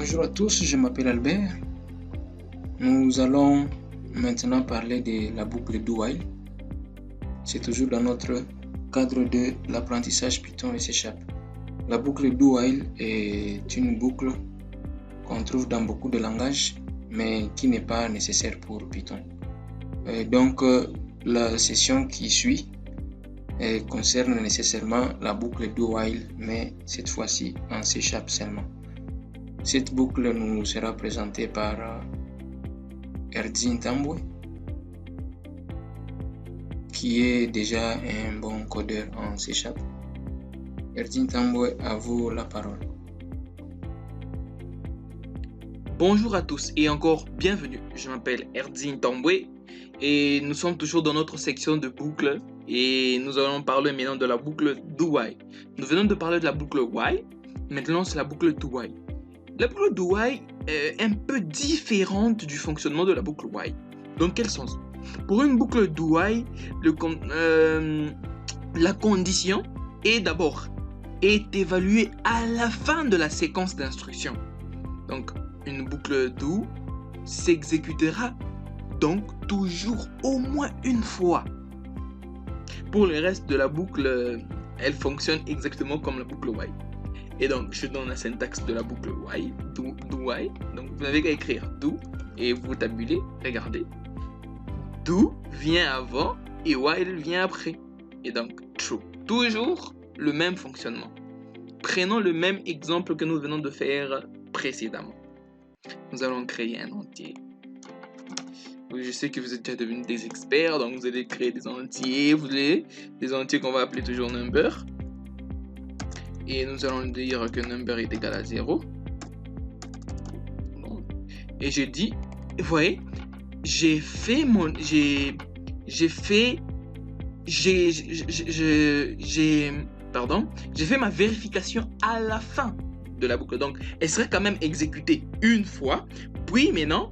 Bonjour à tous, je m'appelle Albert. Nous allons maintenant parler de la boucle do while. C'est toujours dans notre cadre de l'apprentissage Python et C#. La boucle do while est une boucle qu'on trouve dans beaucoup de langages, mais qui n'est pas nécessaire pour Python. Donc, la session qui suit concerne nécessairement la boucle do while, mais cette fois-ci en C# seulement. Cette boucle nous sera présentée par Erdine Tambwe, qui est déjà un bon codeur en C#. Erdine Tambwe, à vous la parole. Bonjour à tous et encore bienvenue. Je m'appelle Erdine Tambwe et nous sommes toujours dans notre section de boucles et nous allons parler maintenant de la boucle do while. Nous venons de parler de la boucle while, maintenant c'est la boucle do while. La boucle do while est un peu différente du fonctionnement de la boucle while. Dans quel sens? Pour une boucle do while, la condition est évaluée à la fin de la séquence d'instructions. Donc, une boucle do s'exécutera donc toujours au moins une fois. Pour le reste de la boucle, elle fonctionne exactement comme la boucle while. Et donc, je donne la syntaxe de la boucle while, do while. Donc, vous n'avez qu'à écrire do et vous tabulez. Regardez. Do vient avant et while vient après. Et donc, true. Toujours le même fonctionnement. Prenons le même exemple que nous venons de faire précédemment. Nous allons créer un entier. Je sais que vous êtes déjà devenus des experts, donc vous allez créer des entiers. Vous allez des entiers qu'on va appeler toujours number. Et nous allons dire que number est égal à 0. Et je dis, vous voyez, j'ai fait ma vérification à la fin de la boucle. Donc, elle serait quand même exécutée une fois, puis maintenant,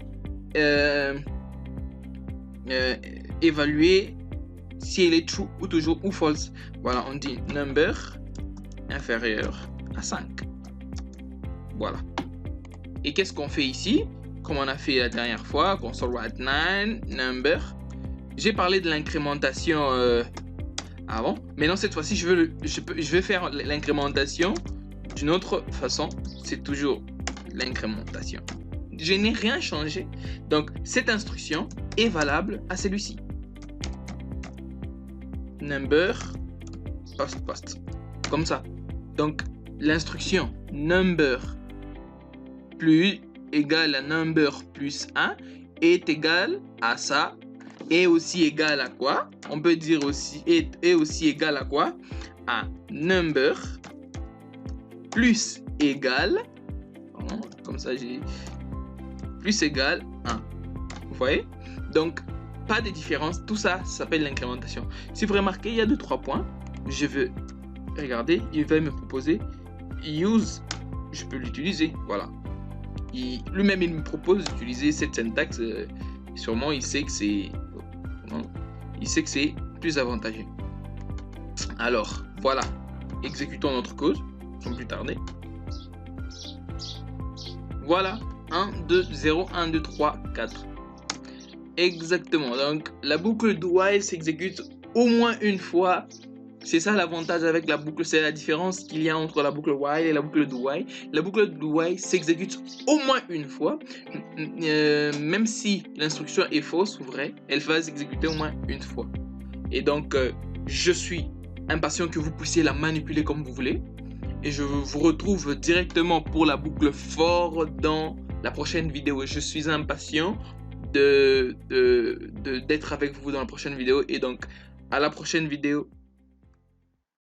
évaluer si elle est true ou toujours ou false. Voilà, on dit number inférieur à 5. Voilà. Et qu'est-ce qu'on fait ici? Comme on a fait la dernière fois, console write 9 number. J'ai parlé de l'incrémentation avant. Maintenant, cette fois-ci, je vais faire l'incrémentation d'une autre façon. C'est toujours l'incrémentation. Je n'ai rien changé. Donc, cette instruction est valable à celui-ci. Number post. Comme ça. Donc, l'instruction number plus égale à number plus 1 est égal à ça. Et aussi égal à quoi? On peut dire aussi est aussi égal à quoi? À number plus égal, comme ça j'ai plus égal 1. Vous voyez? Donc, pas de différence. Tout ça s'appelle l'incrémentation. Si vous remarquez, il y a 2-3 points. Je veux regarder, il va me proposer use. Je peux l'utiliser. Voilà. Lui-même, il me propose d'utiliser cette syntaxe. Sûrement, il sait que c'est plus avantageux. Alors, voilà. Exécutons notre code sans plus tarder. Voilà. 1, 2, 0, 1, 2, 3, 4. Exactement. Donc, la boucle do while s'exécute au moins une fois. C'est ça l'avantage avec la boucle, c'est la différence qu'il y a entre la boucle while et la boucle do while. La boucle do while s'exécute au moins une fois. Même si l'instruction est fausse ou vraie, elle va s'exécuter au moins une fois. Et donc, je suis impatient que vous puissiez la manipuler comme vous voulez. Et je vous retrouve directement pour la boucle for dans la prochaine vidéo. Je suis impatient d'être avec vous dans la prochaine vidéo. Et donc, à la prochaine vidéo.